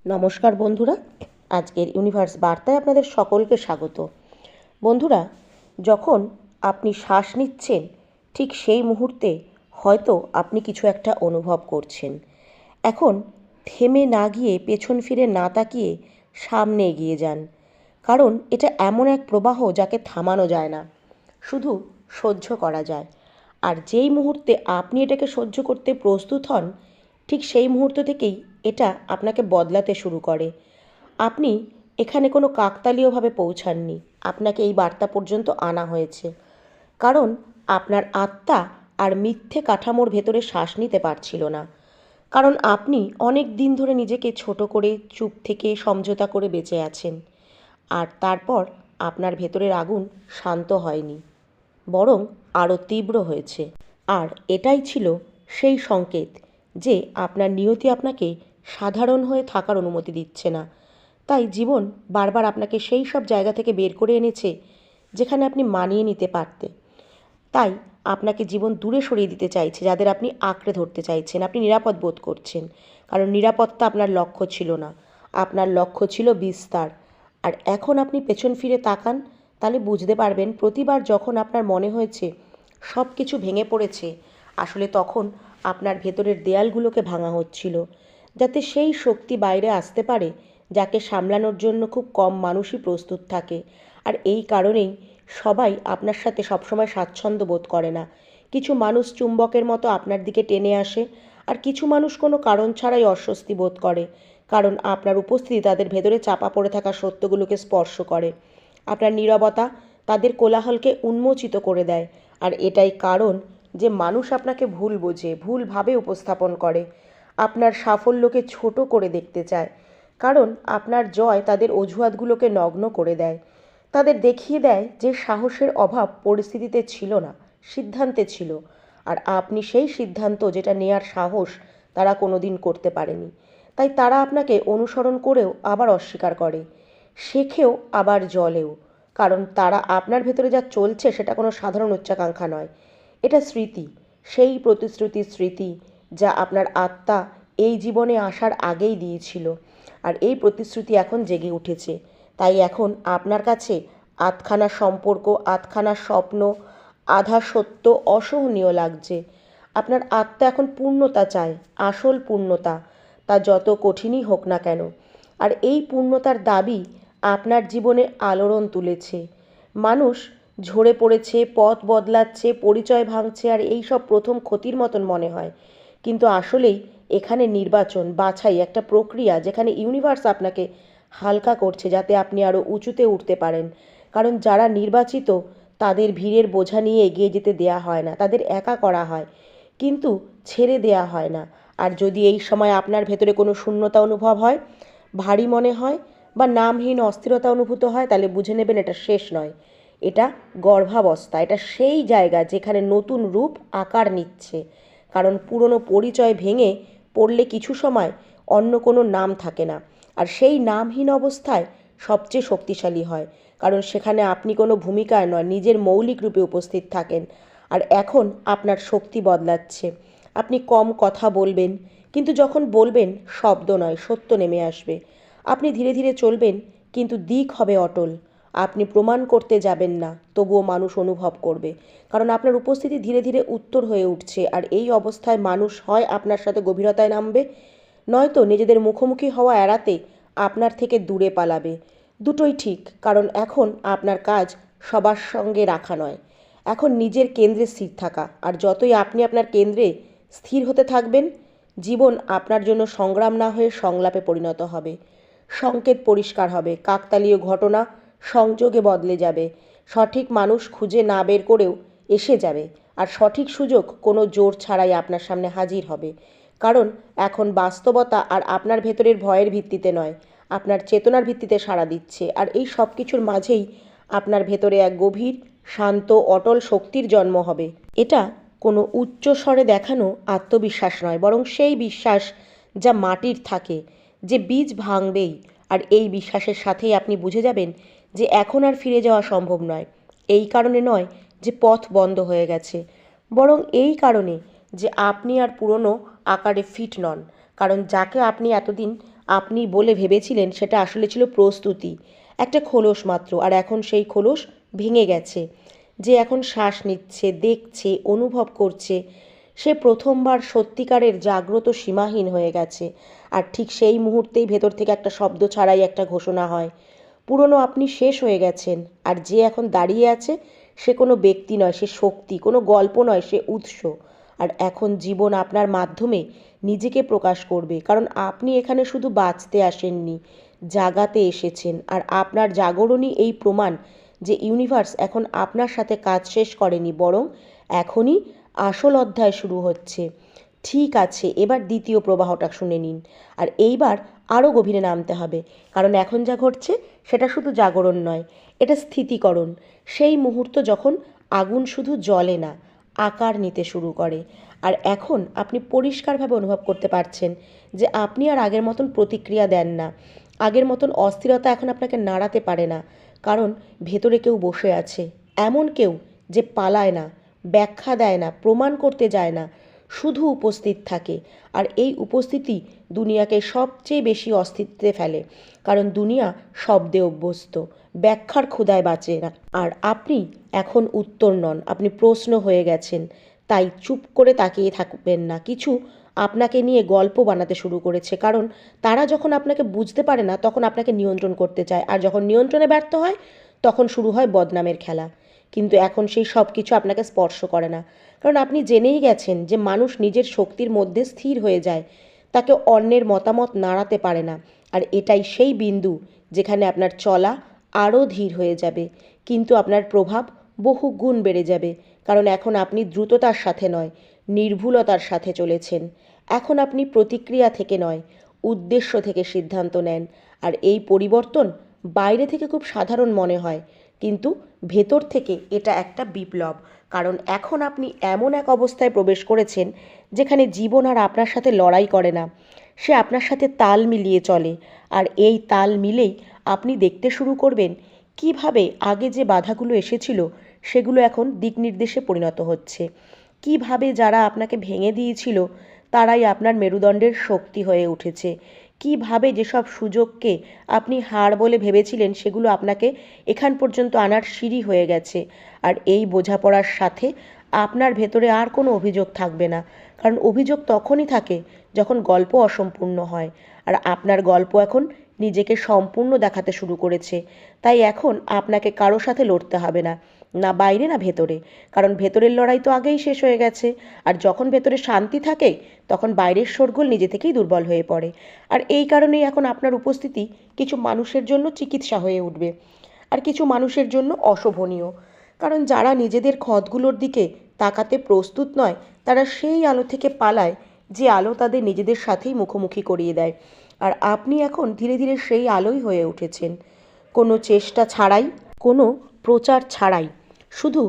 নমস্কার বন্ধুরা, আজকের ইউনিভার্স বার্তায় আপনাদের সকলকে স্বাগত। বন্ধুরা, যখন আপনি শ্বাস নিচ্ছেন ঠিক সেই মুহূর্তে হয়তো আপনি কিছু একটা অনুভব করছেন। এখন থেমে না গিয়ে, পেছন ফিরে না তাকিয়ে সামনে এগিয়ে যান, কারণ এটা এমন এক প্রবাহ যাকে থামানো যায় না, শুধু সহ্য করা যায়। আর যেই মুহূর্তে আপনি এটাকে সহ্য করতে প্রস্তুত হন, ঠিক সেই মুহূর্ত থেকেই এটা আপনাকে বদলাতে শুরু করে। আপনি এখানে কোনো কাকতালীয়ভাবে পৌঁছাননি, আপনাকে এই বার্তা পর্যন্ত আনা হয়েছে কারণ আপনার আত্মা আর মিথ্যে কাঠামোর ভেতরে শ্বাস নিতে পারছিল না। কারণ আপনি অনেক দিন ধরে নিজেকে ছোট করে, চুপ থেকে, সমঝোতা করে বেঁচে আছেন। আর তারপর আপনার ভেতরের আগুন শান্ত হয়নি, বরং আরও তীব্র হয়েছে। আর এটাই ছিল সেই সংকেত যে আপনার নিয়তি আপনাকে সাধারণ হয়ে থাকার অনুমতি দিচ্ছে না। তাই জীবন বারবার আপনাকে সেই সব জায়গা থেকে বের করে এনেছে যেখানে আপনি মানিয়ে নিতে পারতে। তাই আপনাকে জীবন দূরে সরিয়ে দিতে চাইছে যাদের আপনি আঁকড়ে ধরতে চাইছেন। আপনি নিরাপদ বোধ করছেন, কারণ নিরাপত্তা আপনার লক্ষ্য ছিল না, আপনার লক্ষ্য ছিল বিস্তার। আর এখন আপনি পেছন ফিরে তাকান, তাহলে বুঝতে পারবেন প্রতিবার যখন আপনার মনে হয়েছে সব কিছু ভেঙে পড়েছে, আসলে তখন আপনার ভেতরের দেয়ালগুলোকে ভাঙা হচ্ছিল, যাতে সেই শক্তি বাইরে আসতে পারে যাকে সামলানোর জন্য খুব কম মানুষই প্রস্তুত থাকে। আর এই কারণেই সবাই আপনার সাথে সবসময় স্বাচ্ছন্দ্য বোধ করে না। কিছু মানুষ চুম্বকের মতো আপনার দিকে টেনে আসে, আর কিছু মানুষ কোনো কারণ ছাড়াই অস্বস্তি বোধ করে, কারণ আপনার উপস্থিতি তাদের ভেতরে চাপা পড়ে থাকা সত্যগুলোকে স্পর্শ করে। আপনার নীরবতা তাদের কোলাহলকে উন্মোচিত করে দেয়। আর এটাই কারণ যে মানুষ আপনাকে ভুল বোঝে, ভুলভাবে উপস্থাপন করে, আপনার সাফল্যকে ছোট করে দেখতে চায়, কারণ আপনার জয় তাদের অজুহাতগুলোকে নগ্ন করে দেয়। তাদের দেখিয়ে দেয় যে সাহসের অভাব পরিস্থিতিতে ছিল না, সিদ্ধান্তে ছিল। আর আপনি সেই সিদ্ধান্ত যেটা নেয়ার সাহস তারা কোনোদিন করতে পারেনি। তাই তারা আপনাকে অনুসরণ করেও আবার অস্বীকার করে, শেখেও আবার জ্বলেও, কারণ তারা আপনার ভেতরে যা চলছে সেটা কোনো সাধারণ উচ্চাকাঙ্ক্ষা নয়। এটা স্মৃতি, সেই প্রতিশ্রুতির স্মৃতি যা আপনার আত্মা এই জীবনে আসার আগেই দিয়েছিল। আর এই প্রতিশ্রুতি এখন জেগে উঠেছে। তাই এখন আপনার কাছে আধখানা সম্পর্ক, আধখানা স্বপ্ন, আধা সত্য অসহনীয় লাগছে। আপনার আত্মা এখন পূর্ণতা চায়, আসল পূর্ণতা, তা যত কঠিনই হোক না কেন। আর এই পূর্ণতার দাবি আপনার জীবনে আলোড়ন তুলেছে। মানুষ ঝরে পড়েছে, পথ বদলাচ্ছে, পরিচয় ভাঙছে, আর এই সব প্রথম ক্ষতির মতন মনে হয়। কিন্তু আসলেই এখানে নির্বাচন, বাছাই একটা প্রক্রিয়া যেখানে ইউনিভার্স আপনাকে হালকা করছে যাতে আপনি আরও উঁচুতে উঠতে পারেন। কারণ যারা নির্বাচিত তাদের ভিড়ের বোঝা নিয়ে এগিয়ে যেতে দেয়া হয় না, তাদের একা করা হয়, কিন্তু ছেড়ে দেয়া হয় না। আর যদি এই সময় আপনার ভেতরে কোনো শূন্যতা অনুভব হয়, ভারী মনে হয়, বা নামহীন অস্থিরতা অনুভূত হয়, তাহলে বুঝে নেবেন এটা শেষ নয়, এটা গর্ভাবস্থা। এটা সেই জায়গা যেখানে নতুন রূপ আকার নিচ্ছে। কারণ পুরনো পরিচয় ভেঙে পড়লে কিছু সময় অন্য কোনো নাম থাকে না, আর সেই নামহীন অবস্থায় সবচেয়ে শক্তিশালী হয়, কারণ সেখানে আপনি কোনো ভূমিকায় নয়, নিজের মৌলিক রূপে উপস্থিত থাকেন। আর এখন আপনার শক্তি বদলাচ্ছে। আপনি কম কথা বলবেন, কিন্তু যখন বলবেন শব্দ নয়, সত্য নেমে আসবে। আপনি ধীরে ধীরে চলবেন, কিন্তু দিক হবে অটল। আপনি প্রমাণ করতে যাবেন না, তবুও মানুষ অনুভব করবে, কারণ আপনার উপস্থিতি ধীরে ধীরে উত্তর হয়ে উঠছে। আর এই অবস্থায় মানুষ হয় আপনার সাথে গভীরতায় নামবে, নয়তো নিজেদের মুখোমুখি হওয়া এড়াতে আপনার থেকে দূরে পালাবে। দুটোই ঠিক, কারণ এখন আপনার কাজ সবার সঙ্গে রাখা নয়, এখন নিজের কেন্দ্রে স্থির থাকা। আর যতই আপনি আপনার কেন্দ্রে স্থির হতে থাকবেন, জীবন আপনার জন্য সংগ্রাম না হয়ে সংলাপে পরিণত হবে। সংকেত পরিষ্কার হবে, কাকতালীয় ঘটনা সংযোগে বদলে যাবে, সঠিক মানুষ খুঁজে না বের করেও এসে যাবে, আর সঠিক সুযোগ কোনো জোর ছাড়াই আপনার সামনে হাজির হবে। কারণ এখন বাস্তবতা আর আপনার ভেতরের ভয়ের ভিত্তিতে নয়, আপনার চেতনার ভিত্তিতে সাড়া দিচ্ছে। আর এই সব কিছুর মাঝেই আপনার ভেতরে এক গভীর, শান্ত, অটল শক্তির জন্ম হবে। এটা কোনো উচ্চ স্বরে দেখানো আত্মবিশ্বাস নয়, বরং সেই বিশ্বাস যা মাটির থাকে, যে বীজ ভাঙবেই। আর এই বিশ্বাসের সাথেই আপনি বুঝে যাবেন যে এখন আর ফিরে যাওয়া সম্ভব নয়। এই কারণে নয় যে পথ বন্ধ হয়ে গেছে, বরং এই কারণে যে আপনি আর পুরনো আকারে ফিট নন। কারণ যাকে আপনি এতদিন আপনি বলে ভেবেছিলেন সেটা আসলে ছিল প্রস্তুতি, একটা খোলস মাত্র। আর এখন সেই খোলস ভেঙে গেছে। যে এখন শ্বাস নিচ্ছে, দেখছে, অনুভব করছে, সে প্রথমবার সত্যিকারের জাগ্রত সীমাহীন হয়ে গেছে। আর ঠিক সেই মুহূর্তেই ভেতর থেকে একটা শব্দ ছাড়াই একটা ঘোষণা হয়, পুরনো আপনি শেষ হয়ে গেছেন। আর যে এখন দাঁড়িয়ে আছে সে কোনো ব্যক্তি নয়, সে শক্তি, কোনো গল্প নয়, সে উৎস। আর এখন জীবন আপনার মাধ্যমে নিজেকে প্রকাশ করবে, কারণ আপনি এখানে শুধু বাঁচতে আসেননি, জাগাতে এসেছেন। আর আপনার জাগরণই এই প্রমাণ যে ইউনিভার্স এখন আপনার সাথে কাজ শেষ করেনি, বরং এখনই আসল অধ্যায় শুরু হচ্ছে। ঠিক আছে, এবার দ্বিতীয় প্রবাহটা শুনে নিন। আর এইবার আরও গভীরে নামতে হবে, কারণ এখন যা ঘটছে সেটা শুধু জাগরণ নয়, এটা স্থিতিকরণ। সেই মুহূর্ত যখন আগুন শুধু জ্বলে না, আকার নিতে শুরু করে। আর এখন আপনি পরিষ্কারভাবে অনুভব করতে পারছেন যে আপনি আর আগের মতন প্রতিক্রিয়া দেন না। আগের মতন অস্থিরতা এখন আপনাকে নাড়াতে পারে না, কারণ ভেতরে কেউ বসে আছে, এমন কেউ যে পালায় না, ব্যাখ্যা দেয় না, প্রমাণ করতে যায় না, শুধু উপস্থিত থাকে। আর এই উপস্থিতি দুনিয়াকে সবচেয়ে বেশি অস্তিত্বে ফেলে, কারণ দুনিয়া শব্দে অভ্যস্ত, ব্যাখ্যার ক্ষুধায় বাঁচে না। আর আপনি এখন উত্তর নন, আপনি প্রশ্ন হয়ে গেছেন। তাই চুপ করে তাকিয়ে থাকবেন না। কিছু আপনাকে নিয়ে গল্প বানাতে শুরু করেছে, কারণ তারা যখন আপনাকে বুঝতে পারে না তখন আপনাকে নিয়ন্ত্রণ করতে চায়, আর যখন নিয়ন্ত্রণে ব্যর্থ হয় তখন শুরু হয় বদনামের খেলা। কিন্তু এখন সেই সব কিছু আপনাকে স্পর্শ করে না, কারণ আপনি জেনেই গেছেন যে মানুষ নিজের শক্তির মধ্যে স্থির হয়ে যায়, তাকে অন্যের মতামত নাড়াতে পারে না। আর এটাই সেই বিন্দু যেখানে আপনার চলা আরও ধীর হয়ে যাবে, কিন্তু আপনার প্রভাব বহু গুণ বেড়ে যাবে, কারণ এখন আপনি দ্রুততার সাথে নয়, নির্ভুলতার সাথে চলেছেন। এখন আপনি প্রতিক্রিয়া থেকে নয়, উদ্দেশ্য থেকে সিদ্ধান্ত নেন। আর এই পরিবর্তন বাইরে থেকে খুব সাধারণ মনে হয়, কিন্তু ভেতর থেকে এটা একটা বিপ্লব। কারণ এখন আপনি এমন এক অবস্থায় প্রবেশ করেছেন যেখানে জীবন আর আপনার সাথে লড়াই করে না, সে আপনার সাথে তাল মিলিয়ে চলে। আর এই তাল মিলেই আপনি দেখতে শুরু করবেন কিভাবে আগে যে বাধাগুলো এসেছিল সেগুলো এখন দিক নির্দেশে পরিণত হচ্ছে, কিভাবে যারা আপনাকে ভেঙে দিয়েছিল তারাই আপনার মেরুদণ্ডের শক্তি হয়ে উঠেছে, কিভাবে যেসব সুযোগকে আপনি হার বলে ভেবেছিলেন সেগুলো আপনাকে এখান পর্যন্ত আনার সিঁড়ি হয়ে গেছে। আর এই বোঝাপড়ার সাথে আপনার ভেতরে আর কোনো অভিযোগ থাকবে না, কারণ অভিযোগ তখনই থাকে যখন গল্প অসম্পূর্ণ হয়। আর আপনার গল্প এখন নিজেকে সম্পূর্ণ দেখাতে শুরু করেছে। তাই এখন আপনাকে কারো সাথে লড়তে হবে না, না বাইরে না ভেতরে, কারণ ভেতরের লড়াই তো আগেই শেষ হয়ে গেছে। আর যখন ভেতরে শান্তি থাকে তখন বাইরের শোরগোল নিজে থেকেই দুর্বল হয়ে পড়ে। আর এই কারণেই এখন আপনার উপস্থিতি কিছু মানুষের জন্য চিকিৎসা হয়ে উঠবে, আর কিছু মানুষের জন্য অশোভনীয়, কারণ যারা নিজেদের ক্ষতগুলোর দিকে তাকাতে প্রস্তুত নয় তারা সেই আলো থেকে পালায় যে আলো তাদের নিজেদের সাথেই মুখোমুখি করিয়ে দেয়। আর আপনি এখন ধীরে ধীরে সেই আলোই হয়ে উঠেছেন, কোনো চেষ্টা ছাড়াই, কোনো প্রচার ছাড়াই, শুধু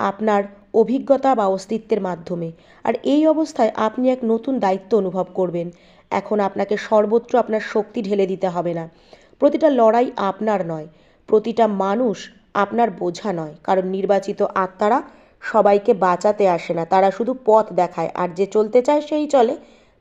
আপনার অভিজ্ঞতা বা অস্তিত্বের মাধ্যমে। আর এই অবস্থায় আপনি এক নতুন দায়িত্ব অনুভব করবেন। এখন আপনাকে সর্বত্র আপনার শক্তি ঢেলে দিতে হবে না। প্রতিটা লড়াই আপনার নয়, প্রতিটা মানুষ আপনার বোঝা নয়, কারণ নির্বাচিত আত্মারা সবাইকে বাঁচাতে আসে না, তারা শুধু পথ দেখায়। আর যে চলতে চায় সেই চলে,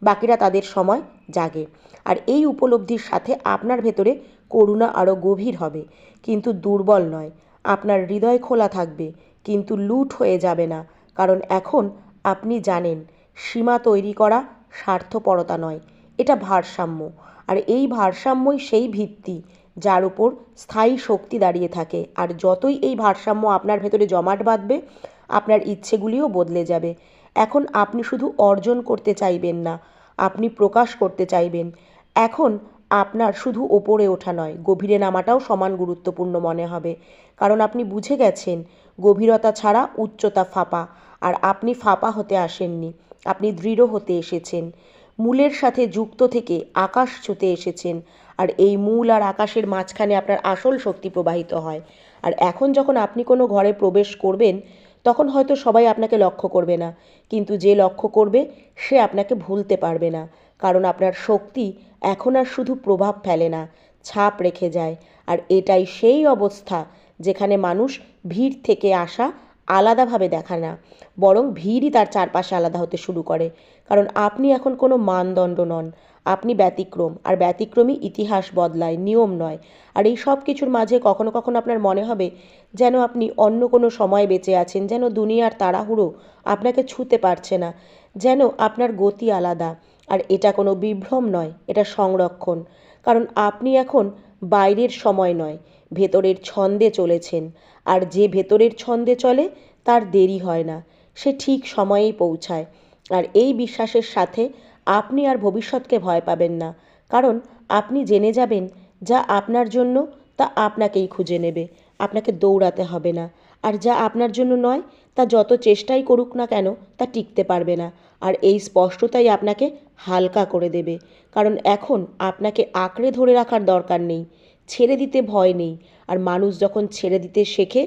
বাকিরা তাদের সময় জাগে। আর এই উপলব্ধির সাথে আপনার ভেতরে করুণা আরও গভীর হবে, কিন্তু দুর্বল নয়। আপনার হৃদয় খোলা থাকবে, কিন্তু লুট হয়ে যাবে না, কারণ এখন আপনি জানেন সীমা তৈরি করা স্বার্থপরতা নয়, এটা ভারসাম্য। আর এই ভারসাম্যই সেই ভিত্তি যার উপর স্থায়ী শক্তি দাঁড়িয়ে থাকে। আর যতই এই ভারসাম্য আপনার ভেতরে জমাট বাঁধবে, আপনার ইচ্ছেগুলিও বদলে যাবে। এখন আপনি শুধু অর্জন করতে চাইবেন না, আপনি প্রকাশ করতে চাইবেন। এখন আপনার শুধু ওপরে ওঠা নয়, গভীরে নামাটাও সমান গুরুত্বপূর্ণ মনে হবে, কারণ আপনি বুঝে গেছেন গভীরতা ছাড়া উচ্চতা ফাঁপা। আর আপনি ফাঁপা হতে আসেননি, আপনি দৃঢ় হতে এসেছেন, মূলের সাথে যুক্ত থেকে আকাশ ছুঁতে এসেছেন। আর এই মূল আর আকাশের মাঝখানে আপনার আসল শক্তি প্রবাহিত হয়। আর এখন যখন আপনি কোনো ঘরে প্রবেশ করবেন তখন হয়তো সবাই আপনাকে লক্ষ্য করবে না, কিন্তু যে লক্ষ্য করবে সে আপনাকে ভুলতে পারবে না, কারণ আপনার শক্তি এখন আর শুধু প্রভাব ফেলে না, ছাপ রেখে যায়। আর এটাই সেই অবস্থা যেখানে মানুষ ভিড় থেকে আসা আলাদাভাবে দেখা না, বরং ভিড়ই তার চারপাশে আলাদা হতে শুরু করে। কারণ আপনি এখন কোনো মানদণ্ড নন, আপনি ব্যতিক্রম। আর ব্যতিক্রমই ইতিহাস বদলায়, নিয়ম নয়। আর এই সব কিছুর মাঝে কখনো কখনো আপনার মনে হবে যেন আপনি অন্য কোনো সময় বেঁচে আছেন, যেন দুনিয়ার তাড়াহুড়ো আপনাকে ছুঁতে পারছে না, যেন আপনার গতি আলাদা। আর এটা কোনো বিভ্রম নয়, এটা সংরক্ষণ। কারণ আপনি এখন বাইরের সময় নয়, ভেতরের ছন্দে চলেছেন। আর যে ভেতরের ছন্দে চলে তার দেরি হয় না, সে ঠিক সময়েই পৌঁছায়। আর এই বিশ্বাসের সাথে আপনি আর ভবিষ্যৎকে ভয় পাবেন না। কারণ আপনি জেনে যাবেন যা আপনার জন্য তা আপনাকেই খুঁজে নেবে, আপনাকে দৌড়াতে হবে না। আর যা আপনার জন্য নয় তা যত চেষ্টাই করুক না কেন তা টিকতে পারবে না। আর এই স্পষ্টতাই আপনাকে হালকা করে দেবে। কারণ এখন আপনাকে আঁকড়ে ধরে রাখার দরকার নেই, ছেড়ে দিতে ভয় নেই। আর মানুষ যখন ছেড়ে দিতে শেখে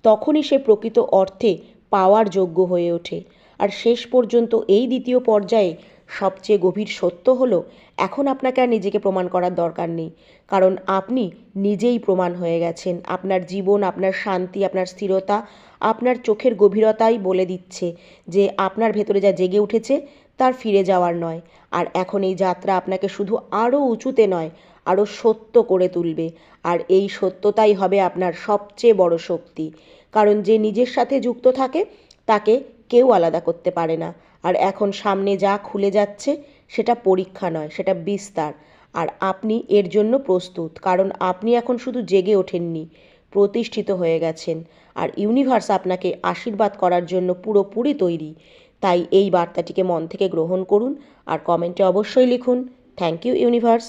তখনই সে প্রকৃত অর্থে পাওয়ার যোগ্য হয়ে ওঠে। আর শেষ পর্যন্ত এই দ্বিতীয় পর্যায়ে সবচেয়ে গভীর সত্য হলো, এখন আপনাকে আর নিজেকে প্রমাণ করার দরকার নেই। কারণ আপনি নিজেই প্রমাণ হয়ে গেছেন। আপনার জীবন, আপনার শান্তি, আপনার স্থিরতা, আপনার চোখের গভীরতাই বলে দিচ্ছে যে আপনার ভেতরে যা জেগে উঠেছে তার ফিরে যাওয়ার নয়। আর এখন এই যাত্রা আপনাকে শুধু আরও উঁচুতে নয়, আরও সত্য করে তুলবে। আর এই সত্যতাই হবে আপনার সবচেয়ে বড় শক্তি। কারণ যে নিজের সাথে যুক্ত থাকে তাকে কেউ আলাদা করতে পারে না। আর এখন সামনে যা খুলে যাচ্ছে সেটা পরীক্ষা নয়, সেটা বিস্তার। আর আপনি এর জন্য প্রস্তুত, কারণ আপনি এখন শুধু জেগে ওঠেননি, প্রতিষ্ঠিত হয়ে গেছেন। আর ইউনিভার্স আপনাকে আশীর্বাদ করার জন্য পুরোপুরি তৈরি। তাই এই বার্তাটিকে মন থেকে গ্রহণ করুন আর কমেন্টে অবশ্যই লিখুন, থ্যাংক ইউ ইউনিভার্স।